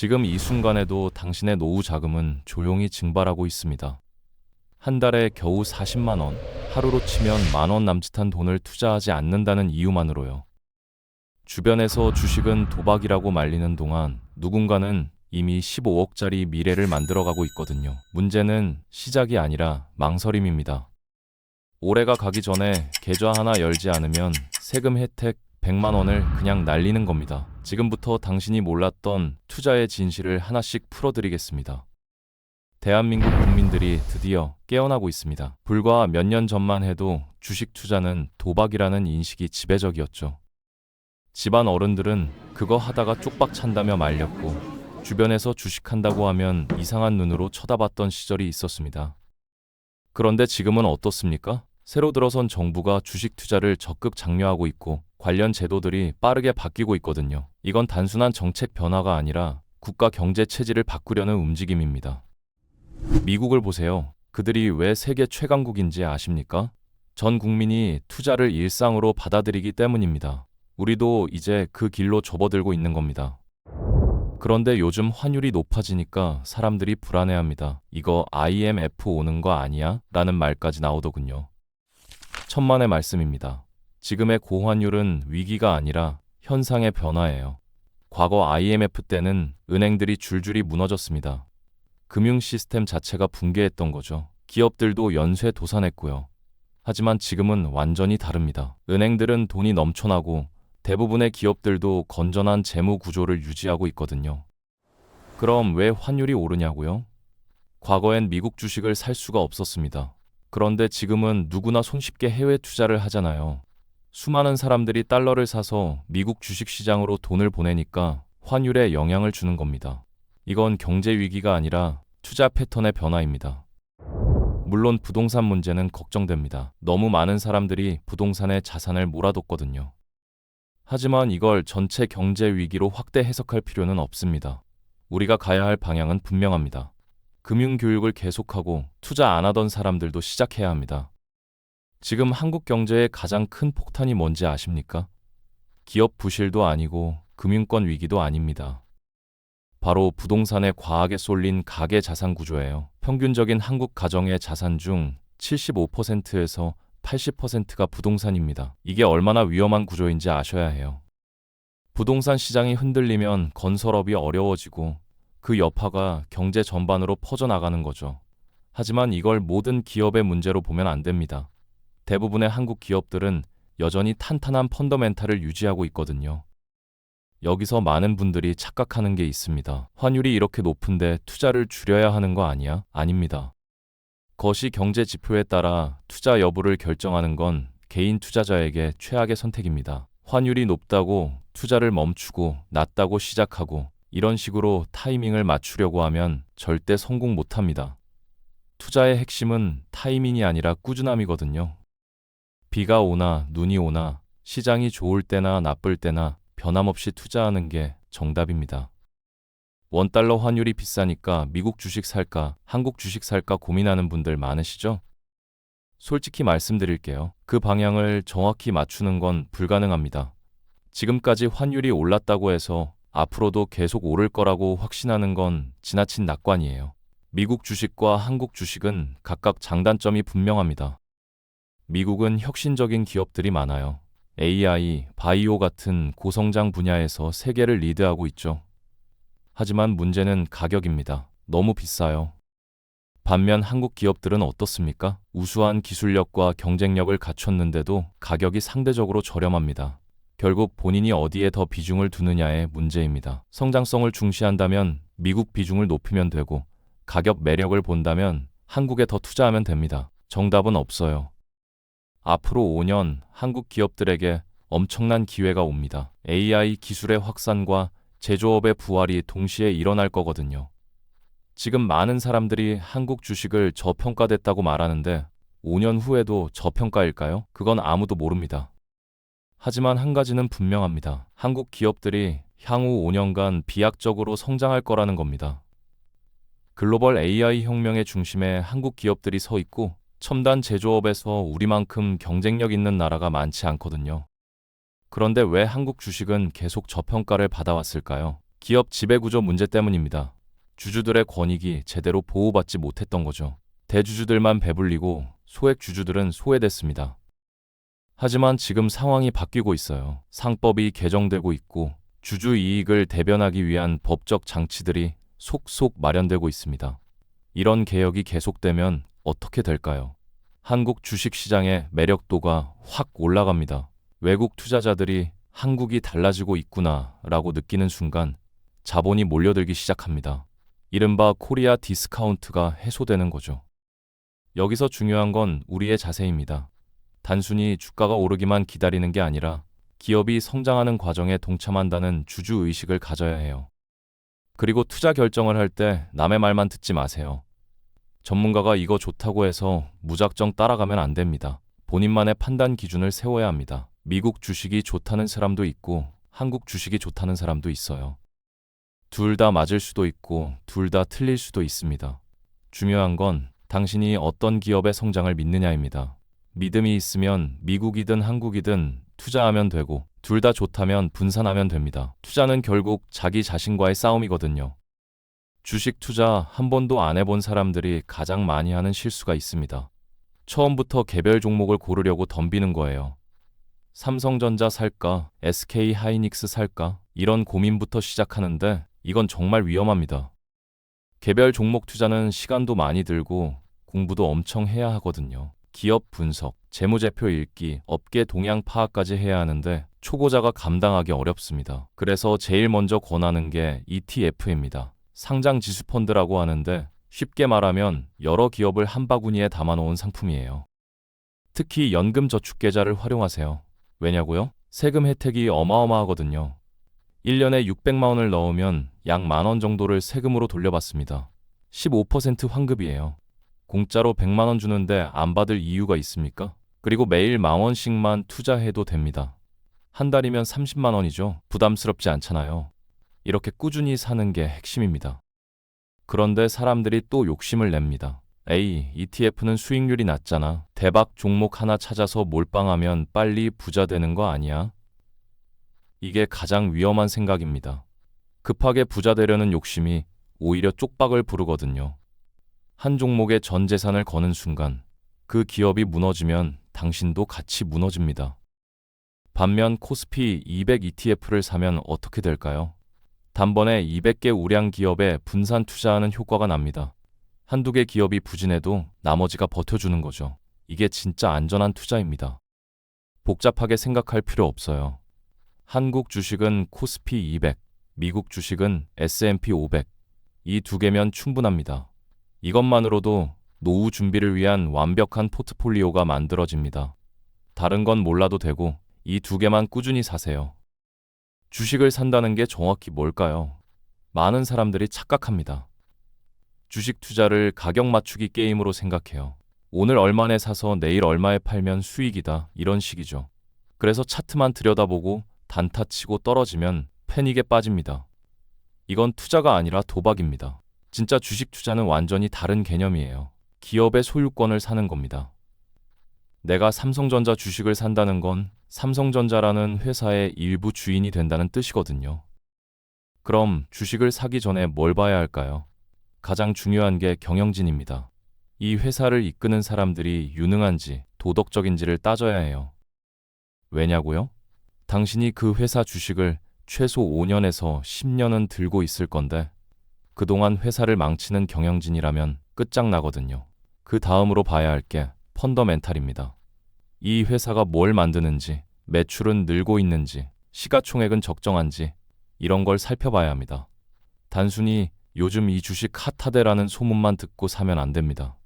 지금 이 순간에도 당신의 노후 자금은 조용히 증발하고 있습니다. 한 달에 겨우 40만 원, 하루로 치면 10,000원 남짓한 돈을 투자하지 않는다는 이유만으로요. 주변에서 주식은 도박이라고 말리는 동안 누군가는 이미 15억짜리 미래를 만들어가고 있거든요. 문제는 시작이 아니라 망설임입니다. 올해가 가기 전에 계좌 하나 열지 않으면 세금 혜택 100만 원을 그냥 날리는 겁니다. 지금부터 당신이 몰랐던 투자의 진실을 하나씩 풀어드리겠습니다. 대한민국 국민들이 드디어 깨어나고 있습니다. 불과 몇 년 전만 해도 주식 투자는 도박이라는 인식이 지배적이었죠. 집안 어른들은 그거 하다가 쪽박 찬다며 말렸고, 주변에서 주식한다고 하면 이상한 눈으로 쳐다봤던 시절이 있었습니다. 그런데 지금은 어떻습니까? 새로 들어선 정부가 주식 투자를 적극 장려하고 있고 관련 제도들이 빠르게 바뀌고 있거든요. 이건 단순한 정책 변화가 아니라 국가 경제 체질을 바꾸려는 움직임입니다. 미국을 보세요. 그들이 왜 세계 최강국인지 아십니까? 전 국민이 투자를 일상으로 받아들이기 때문입니다. 우리도 이제 그 길로 접어들고 있는 겁니다. 그런데 요즘 환율이 높아지니까 사람들이 불안해합니다. 이거 IMF 오는 거 아니야? 라는 말까지 나오더군요. 천만의 말씀입니다. 지금의 고환율은 위기가 아니라 현상의 변화예요. 과거 IMF 때는 은행들이 줄줄이 무너졌습니다. 금융 시스템 자체가 붕괴했던 거죠. 기업들도 연쇄 도산했고요. 하지만 지금은 완전히 다릅니다. 은행들은 돈이 넘쳐나고 대부분의 기업들도 건전한 재무 구조를 유지하고 있거든요. 그럼 왜 환율이 오르냐고요? 과거엔 미국 주식을 살 수가 없었습니다. 그런데 지금은 누구나 손쉽게 해외 투자를 하잖아요. 수많은 사람들이 달러를 사서 미국 주식시장으로 돈을 보내니까 환율에 영향을 주는 겁니다. 이건 경제 위기가 아니라 투자 패턴의 변화입니다. 물론 부동산 문제는 걱정됩니다. 너무 많은 사람들이 부동산에 자산을 몰아뒀거든요. 하지만 이걸 전체 경제 위기로 확대 해석할 필요는 없습니다. 우리가 가야 할 방향은 분명합니다. 금융교육을 계속하고 투자 안 하던 사람들도 시작해야 합니다. 지금 한국 경제의 가장 큰 폭탄이 뭔지 아십니까? 기업 부실도 아니고 금융권 위기도 아닙니다. 바로 부동산에 과하게 쏠린 가계 자산 구조예요. 평균적인 한국 가정의 자산 중 75%에서 80%가 부동산입니다. 이게 얼마나 위험한 구조인지 아셔야 해요. 부동산 시장이 흔들리면 건설업이 어려워지고 그 여파가 경제 전반으로 퍼져나가는 거죠. 하지만 이걸 모든 기업의 문제로 보면 안 됩니다. 대부분의 한국 기업들은 여전히 탄탄한 펀더멘탈을 유지하고 있거든요. 여기서 많은 분들이 착각하는 게 있습니다. 환율이 이렇게 높은데 투자를 줄여야 하는 거 아니야? 아닙니다. 거시 경제 지표에 따라 투자 여부를 결정하는 건 개인 투자자에게 최악의 선택입니다. 환율이 높다고 투자를 멈추고 낮다고 시작하고 이런 식으로 타이밍을 맞추려고 하면 절대 성공 못합니다. 투자의 핵심은 타이밍이 아니라 꾸준함이거든요. 비가 오나 눈이 오나 시장이 좋을 때나 나쁠 때나 변함없이 투자하는 게 정답입니다. 원달러 환율이 비싸니까 미국 주식 살까, 한국 주식 살까 고민하는 분들 많으시죠? 솔직히 말씀드릴게요. 그 방향을 정확히 맞추는 건 불가능합니다. 지금까지 환율이 올랐다고 해서 앞으로도 계속 오를 거라고 확신하는 건 지나친 낙관이에요. 미국 주식과 한국 주식은 각각 장단점이 분명합니다. 미국은 혁신적인 기업들이 많아요. AI, 바이오 같은 고성장 분야에서 세계를 리드하고 있죠. 하지만 문제는 가격입니다. 너무 비싸요. 반면 한국 기업들은 어떻습니까? 우수한 기술력과 경쟁력을 갖췄는데도 가격이 상대적으로 저렴합니다. 결국 본인이 어디에 더 비중을 두느냐의 문제입니다. 성장성을 중시한다면 미국 비중을 높이면 되고 가격 매력을 본다면 한국에 더 투자하면 됩니다. 정답은 없어요. 앞으로 5년 한국 기업들에게 엄청난 기회가 옵니다. AI 기술의 확산과 제조업의 부활이 동시에 일어날 거거든요. 지금 많은 사람들이 한국 주식을 저평가됐다고 말하는데 5년 후에도 저평가일까요? 그건 아무도 모릅니다. 하지만 한 가지는 분명합니다. 한국 기업들이 향후 5년간 비약적으로 성장할 거라는 겁니다. 글로벌 AI 혁명의 중심에 한국 기업들이 서 있고 첨단 제조업에서 우리만큼 경쟁력 있는 나라가 많지 않거든요. 그런데 왜 한국 주식은 계속 저평가를 받아왔을까요? 기업 지배구조 문제 때문입니다. 주주들의 권익이 제대로 보호받지 못했던 거죠. 대주주들만 배불리고 소액 주주들은 소외됐습니다. 하지만 지금 상황이 바뀌고 있어요. 상법이 개정되고 있고 주주 이익을 대변하기 위한 법적 장치들이 속속 마련되고 있습니다. 이런 개혁이 계속되면 어떻게 될까요? 한국 주식시장의 매력도가 확 올라갑니다. 외국 투자자들이 한국이 달라지고 있구나라고 느끼는 순간 자본이 몰려들기 시작합니다. 이른바 코리아 디스카운트가 해소되는 거죠. 여기서 중요한 건 우리의 자세입니다. 단순히 주가가 오르기만 기다리는 게 아니라 기업이 성장하는 과정에 동참한다는 주주의식을 가져야 해요. 그리고 투자 결정을 할 때 남의 말만 듣지 마세요. 전문가가 이거 좋다고 해서 무작정 따라가면 안 됩니다. 본인만의 판단 기준을 세워야 합니다. 미국 주식이 좋다는 사람도 있고 한국 주식이 좋다는 사람도 있어요. 둘 다 맞을 수도 있고 둘 다 틀릴 수도 있습니다. 중요한 건 당신이 어떤 기업의 성장을 믿느냐입니다. 믿음이 있으면 미국이든 한국이든 투자하면 되고 둘 다 좋다면 분산하면 됩니다. 투자는 결국 자기 자신과의 싸움이거든요. 주식 투자 한 번도 안 해본 사람들이 가장 많이 하는 실수가 있습니다. 처음부터 개별 종목을 고르려고 덤비는 거예요. 삼성전자 살까? SK 하이닉스 살까? 이런 고민부터 시작하는데 이건 정말 위험합니다. 개별 종목 투자는 시간도 많이 들고 공부도 엄청 해야 하거든요. 기업 분석, 재무제표 읽기, 업계 동향 파악까지 해야 하는데 초보자가 감당하기 어렵습니다. 그래서 제일 먼저 권하는 게 ETF입니다. 상장 지수 펀드라고 하는데 쉽게 말하면 여러 기업을 한 바구니에 담아놓은 상품이에요. 특히 연금저축계좌를 활용하세요. 왜냐고요? 세금 혜택이 어마어마하거든요. 1년에 600만 원을 넣으면 약 10,000원 정도를 세금으로 돌려받습니다. 15% 환급이에요. 공짜로 100만 원 주는데 안 받을 이유가 있습니까? 그리고 매일 10,000원씩만 투자해도 됩니다. 한 달이면 30만 원이죠. 부담스럽지 않잖아요. 이렇게 꾸준히 사는 게 핵심입니다. 그런데 사람들이 또 욕심을 냅니다. 에이, ETF는 수익률이 낮잖아. 대박 종목 하나 찾아서 몰빵하면 빨리 부자 되는 거 아니야? 이게 가장 위험한 생각입니다. 급하게 부자 되려는 욕심이 오히려 쪽박을 부르거든요. 한 종목에 전 재산을 거는 순간 그 기업이 무너지면 당신도 같이 무너집니다. 반면 코스피 200 ETF를 사면 어떻게 될까요? 단번에 200개 우량 기업에 분산 투자하는 효과가 납니다. 한두 개 기업이 부진해도 나머지가 버텨주는 거죠. 이게 진짜 안전한 투자입니다. 복잡하게 생각할 필요 없어요. 한국 주식은 코스피 200, 미국 주식은 S&P 500. 이 두 개면 충분합니다. 이것만으로도 노후 준비를 위한 완벽한 포트폴리오가 만들어집니다. 다른 건 몰라도 되고 이 두 개만 꾸준히 사세요. 주식을 산다는 게 정확히 뭘까요? 많은 사람들이 착각합니다. 주식 투자를 가격 맞추기 게임으로 생각해요. 오늘 얼마에 사서 내일 얼마에 팔면 수익이다. 이런 식이죠. 그래서 차트만 들여다보고 단타 치고 떨어지면 패닉에 빠집니다. 이건 투자가 아니라 도박입니다. 진짜 주식 투자는 완전히 다른 개념이에요. 기업의 소유권을 사는 겁니다. 내가 삼성전자 주식을 산다는 건 삼성전자라는 회사의 일부 주인이 된다는 뜻이거든요. 그럼 주식을 사기 전에 뭘 봐야 할까요? 가장 중요한 게 경영진입니다. 이 회사를 이끄는 사람들이 유능한지 도덕적인지를 따져야 해요. 왜냐고요? 당신이 그 회사 주식을 최소 5년에서 10년은 들고 있을 건데 그동안 회사를 망치는 경영진이라면 끝장나거든요. 그 다음으로 봐야 할 게 펀더멘탈입니다. 이 회사가 뭘 만드는지, 매출은 늘고 있는지, 시가총액은 적정한지 이런 걸 살펴봐야 합니다. 단순히 요즘 이 주식 핫하대라는 소문만 듣고 사면 안 됩니다.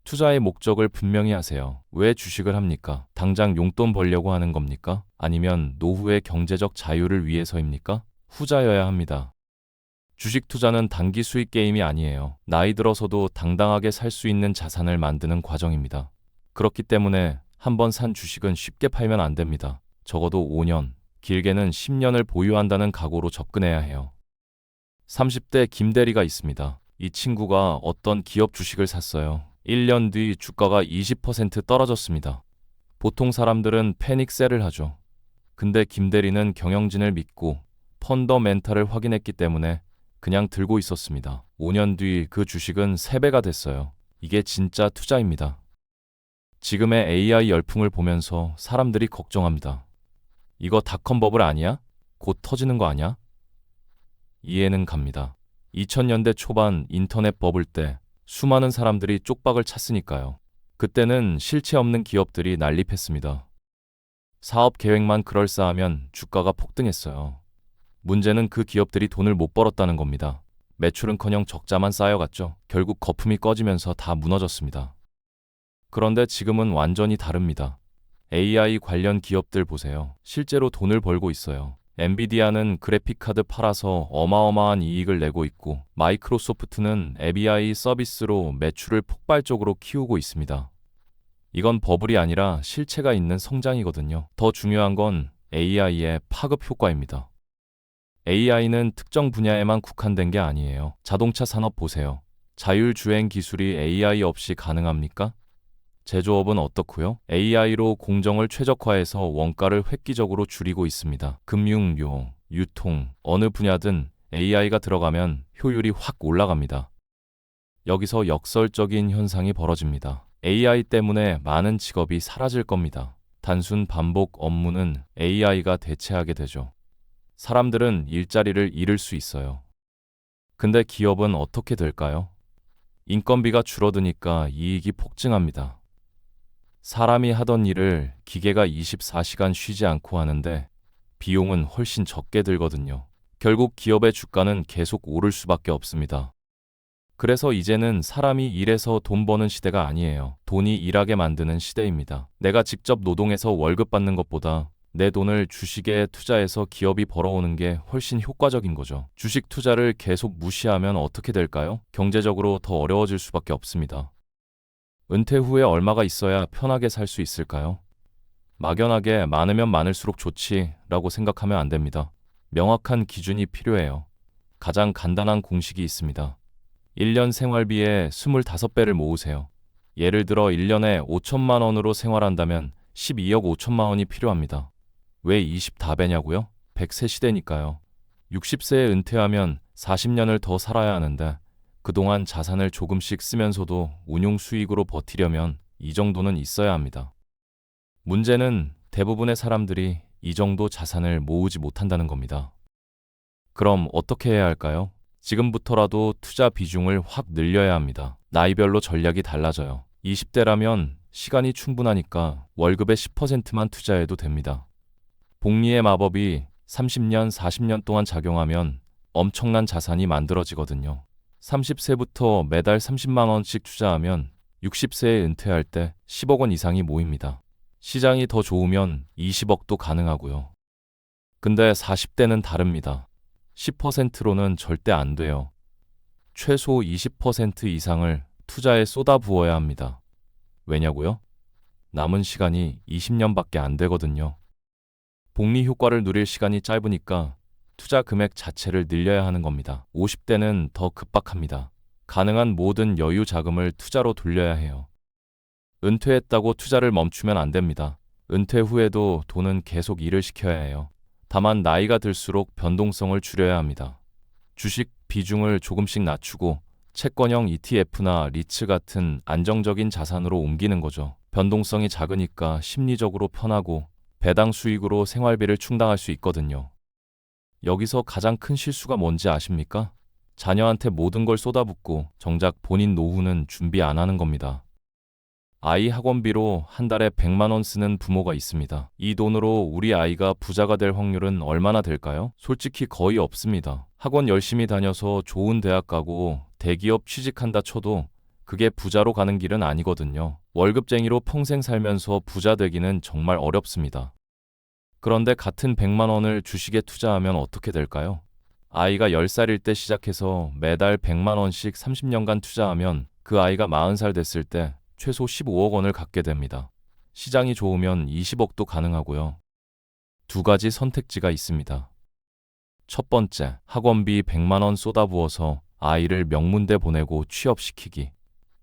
투자의 목적을 분명히 하세요. 왜 주식을 합니까? 당장 용돈 벌려고 하는 겁니까? 아니면 노후의 경제적 자유를 위해서입니까? 후자여야 합니다. 주식 투자는 단기 수익 게임이 아니에요. 나이 들어서도 당당하게 살 수 있는 자산을 만드는 과정입니다. 그렇기 때문에 한번 산 주식은 쉽게 팔면 안 됩니다. 적어도 5년, 길게는 10년을 보유한다는 각오로 접근해야 해요. 30대 김대리가 있습니다. 이 친구가 어떤 기업 주식을 샀어요. 1년 뒤 주가가 20% 떨어졌습니다. 보통 사람들은 패닉셀을 하죠. 근데 김대리는 경영진을 믿고 펀더멘탈을 확인했기 때문에 그냥 들고 있었습니다. 5년 뒤 그 주식은 3배가 됐어요. 이게 진짜 투자입니다. 지금의 AI 열풍을 보면서 사람들이 걱정합니다. 이거 닷컴 버블 아니야? 곧 터지는 거 아니야? 이해는 갑니다. 2000년대 초반 인터넷 버블 때 수많은 사람들이 쪽박을 찼으니까요. 그때는 실체 없는 기업들이 난립했습니다. 사업 계획만 그럴싸하면 주가가 폭등했어요. 문제는 그 기업들이 돈을 못 벌었다는 겁니다. 매출은커녕 적자만 쌓여갔죠. 결국 거품이 꺼지면서 다 무너졌습니다. 그런데 지금은 완전히 다릅니다. AI 관련 기업들 보세요. 실제로 돈을 벌고 있어요. 엔비디아는 그래픽카드 팔아서 어마어마한 이익을 내고 있고, 마이크로소프트는 AI 서비스로 매출을 폭발적으로 키우고 있습니다. 이건 버블이 아니라 실체가 있는 성장이거든요. 더 중요한 건 AI의 파급 효과입니다. AI는 특정 분야에만 국한된 게 아니에요. 자동차 산업 보세요. 자율주행 기술이 AI 없이 가능합니까? 제조업은 어떻고요? AI로 공정을 최적화해서 원가를 획기적으로 줄이고 있습니다. 금융, 유통, 어느 분야든 AI가 들어가면 효율이 확 올라갑니다. 여기서 역설적인 현상이 벌어집니다. AI 때문에 많은 직업이 사라질 겁니다. 단순 반복 업무는 AI가 대체하게 되죠. 사람들은 일자리를 잃을 수 있어요. 근데 기업은 어떻게 될까요? 인건비가 줄어드니까 이익이 폭증합니다. 사람이 하던 일을 기계가 24시간 쉬지 않고 하는데 비용은 훨씬 적게 들거든요. 결국 기업의 주가는 계속 오를 수밖에 없습니다. 그래서 이제는 사람이 일해서 돈 버는 시대가 아니에요. 돈이 일하게 만드는 시대입니다. 내가 직접 노동해서 월급 받는 것보다 내 돈을 주식에 투자해서 기업이 벌어오는 게 훨씬 효과적인 거죠. 주식 투자를 계속 무시하면 어떻게 될까요? 경제적으로 더 어려워질 수밖에 없습니다. 은퇴 후에 얼마가 있어야 편하게 살 수 있을까요? 막연하게 많으면 많을수록 좋지라고 생각하면 안 됩니다. 명확한 기준이 필요해요. 가장 간단한 공식이 있습니다. 1년 생활비의 25배를 모으세요. 예를 들어 1년에 5천만 원으로 생활한다면 12억 5천만 원이 필요합니다. 왜 24배냐고요? 100세 시대니까요. 60세에 은퇴하면 40년을 더 살아야 하는데 그동안 자산을 조금씩 쓰면서도 운용 수익으로 버티려면 이 정도는 있어야 합니다. 문제는 대부분의 사람들이 이 정도 자산을 모으지 못한다는 겁니다. 그럼 어떻게 해야 할까요? 지금부터라도 투자 비중을 확 늘려야 합니다. 나이별로 전략이 달라져요. 20대라면 시간이 충분하니까 월급의 10%만 투자해도 됩니다. 복리의 마법이 30년, 40년 동안 작용하면 엄청난 자산이 만들어지거든요. 30세부터 매달 30만 원씩 투자하면 60세에 은퇴할 때 10억 원 이상이 모입니다. 시장이 더 좋으면 20억도 가능하고요. 근데 40대는 다릅니다. 10%로는 절대 안 돼요. 최소 20% 이상을 투자에 쏟아부어야 합니다. 왜냐고요? 남은 시간이 20년밖에 안 되거든요. 복리 효과를 누릴 시간이 짧으니까 투자 금액 자체를 늘려야 하는 겁니다. 50대는 더 급박합니다. 가능한 모든 여유 자금을 투자로 돌려야 해요. 은퇴했다고 투자를 멈추면 안 됩니다. 은퇴 후에도 돈은 계속 일을 시켜야 해요. 다만 나이가 들수록 변동성을 줄여야 합니다. 주식 비중을 조금씩 낮추고 채권형 ETF나 리츠 같은 안정적인 자산으로 옮기는 거죠. 변동성이 작으니까 심리적으로 편하고 배당 수익으로 생활비를 충당할 수 있거든요. 여기서 가장 큰 실수가 뭔지 아십니까? 자녀한테 모든 걸 쏟아붓고 정작 본인 노후는 준비 안 하는 겁니다. 아이 학원비로 한 달에 100만 원 쓰는 부모가 있습니다. 이 돈으로 우리 아이가 부자가 될 확률은 얼마나 될까요? 솔직히 거의 없습니다. 학원 열심히 다녀서 좋은 대학 가고 대기업 취직한다 쳐도 그게 부자로 가는 길은 아니거든요. 월급쟁이로 평생 살면서 부자 되기는 정말 어렵습니다. 그런데 같은 100만 원을 주식에 투자하면 어떻게 될까요? 아이가 10살일 때 시작해서 매달 100만 원씩 30년간 투자하면 그 아이가 40살 됐을 때 최소 15억 원을 갖게 됩니다. 시장이 좋으면 20억도 가능하고요. 두 가지 선택지가 있습니다. 첫 번째, 학원비 100만 원 쏟아부어서 아이를 명문대 보내고 취업시키기.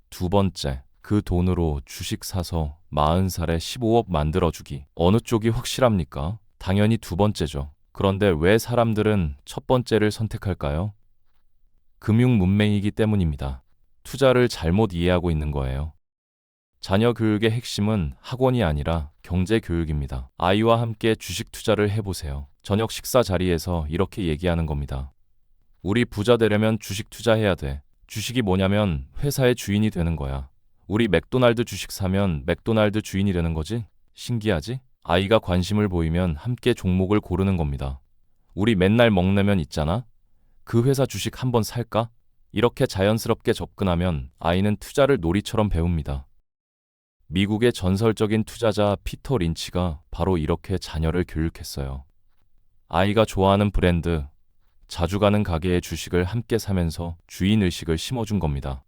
두 번째, 그 돈으로 주식 사서 40살에 15억 만들어주기. 어느 쪽이 확실합니까? 당연히 두 번째죠. 그런데 왜 사람들은 첫 번째를 선택할까요? 금융 문맹이기 때문입니다. 투자를 잘못 이해하고 있는 거예요. 자녀 교육의 핵심은 학원이 아니라 경제 교육입니다. 아이와 함께 주식 투자를 해보세요. 저녁 식사 자리에서 이렇게 얘기하는 겁니다. 우리 부자 되려면 주식 투자해야 돼. 주식이 뭐냐면 회사의 주인이 되는 거야. 우리 맥도날드 주식 사면 맥도날드 주인이 되는 거지? 신기하지? 아이가 관심을 보이면 함께 종목을 고르는 겁니다. 우리 맨날 먹는 있잖아? 그 회사 주식 한번 살까? 이렇게 자연스럽게 접근하면 아이는 투자를 놀이처럼 배웁니다. 미국의 전설적인 투자자 피터 린치가 바로 이렇게 자녀를 교육했어요. 아이가 좋아하는 브랜드, 자주 가는 가게의 주식을 함께 사면서 주인의식을 심어준 겁니다.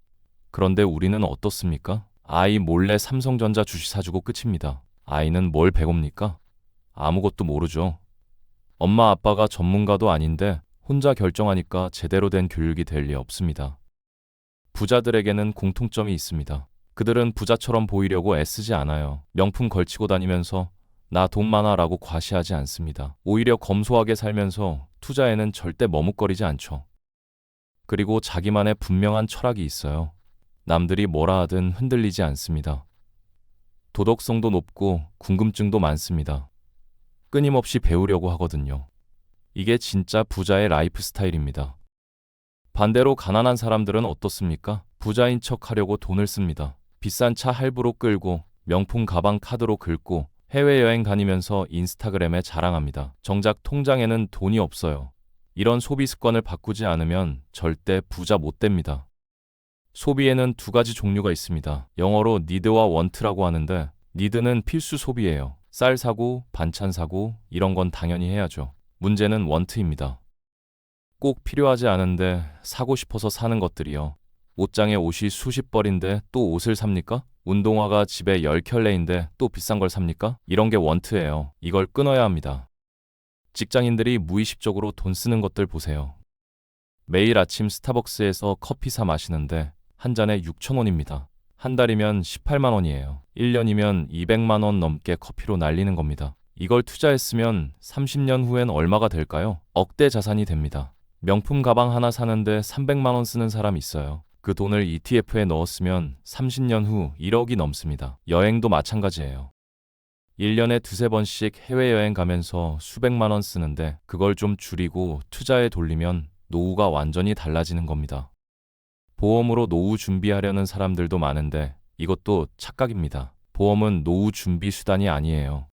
그런데 우리는 어떻습니까? 아이 몰래 삼성전자 주식 사주고 끝입니다. 아이는 뭘 배웁니까? 아무것도 모르죠. 엄마 아빠가 전문가도 아닌데 혼자 결정하니까 제대로 된 교육이 될 리 없습니다. 부자들에게는 공통점이 있습니다. 그들은 부자처럼 보이려고 애쓰지 않아요. 명품 걸치고 다니면서 나 돈 많아라고 과시하지 않습니다. 오히려 검소하게 살면서 투자에는 절대 머뭇거리지 않죠. 그리고 자기만의 분명한 철학이 있어요. 남들이 뭐라 하든 흔들리지 않습니다. 도덕성도 높고 궁금증도 많습니다. 끊임없이 배우려고 하거든요. 이게 진짜 부자의 라이프 스타일입니다. 반대로 가난한 사람들은 어떻습니까? 부자인 척 하려고 돈을 씁니다. 비싼 차 할부로 끌고 명품 가방 카드로 긁고 해외여행 다니면서 인스타그램에 자랑합니다. 정작 통장에는 돈이 없어요. 이런 소비 습관을 바꾸지 않으면 절대 부자 못 됩니다. 소비에는 두 가지 종류가 있습니다. 영어로 need와 want라고 하는데 need는 필수 소비예요. 쌀 사고, 반찬 사고 이런 건 당연히 해야죠. 문제는 want입니다. 꼭 필요하지 않은데 사고 싶어서 사는 것들이요. 옷장에 옷이 수십 벌인데 또 옷을 삽니까? 운동화가 집에 10켤레인데 또 비싼 걸 삽니까? 이런 게 want예요. 이걸 끊어야 합니다. 직장인들이 무의식적으로 돈 쓰는 것들 보세요. 매일 아침 스타벅스에서 커피 사 마시는데 한 잔에 6,000원입니다. 한 달이면 18만 원이에요. 1년이면 200만 원 넘게 커피로 날리는 겁니다. 이걸 투자했으면 30년 후엔 얼마가 될까요? 억대 자산이 됩니다. 명품 가방 하나 사는데 300만 원 쓰는 사람 있어요. 그 돈을 ETF에 넣었으면 30년 후 1억이 넘습니다. 여행도 마찬가지예요. 1년에 두세 번씩 해외여행 가면서 수백만 원 쓰는데 그걸 좀 줄이고 투자에 돌리면 노후가 완전히 달라지는 겁니다. 보험으로 노후 준비하려는 사람들도 많은데 이것도 착각입니다. 보험은 노후 준비 수단이 아니에요.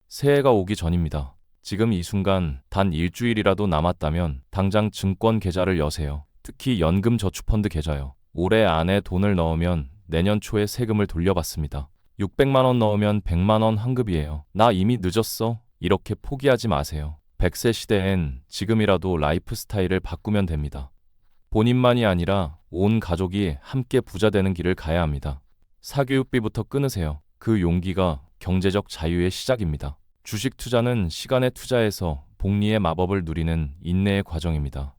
새해가 오기 전입니다. 지금 이 순간 단 일주일이라도 남았다면 당장 증권 계좌를 여세요. 특히 연금저축펀드 계좌요. 올해 안에 돈을 넣으면 내년 초에 세금을 돌려받습니다. 600만 원 넣으면 100만 원 환급이에요. 나 이미 늦었어. 이렇게 포기하지 마세요. 100세 시대엔 지금이라도 라이프 스타일을 바꾸면 됩니다. 본인만이 아니라 온 가족이 함께 부자 되는 길을 가야 합니다. 사교육비부터 끊으세요. 그 용기가 경제적 자유의 시작입니다. 주식 투자는 시간에 투자해서 복리의 마법을 누리는 인내의 과정입니다.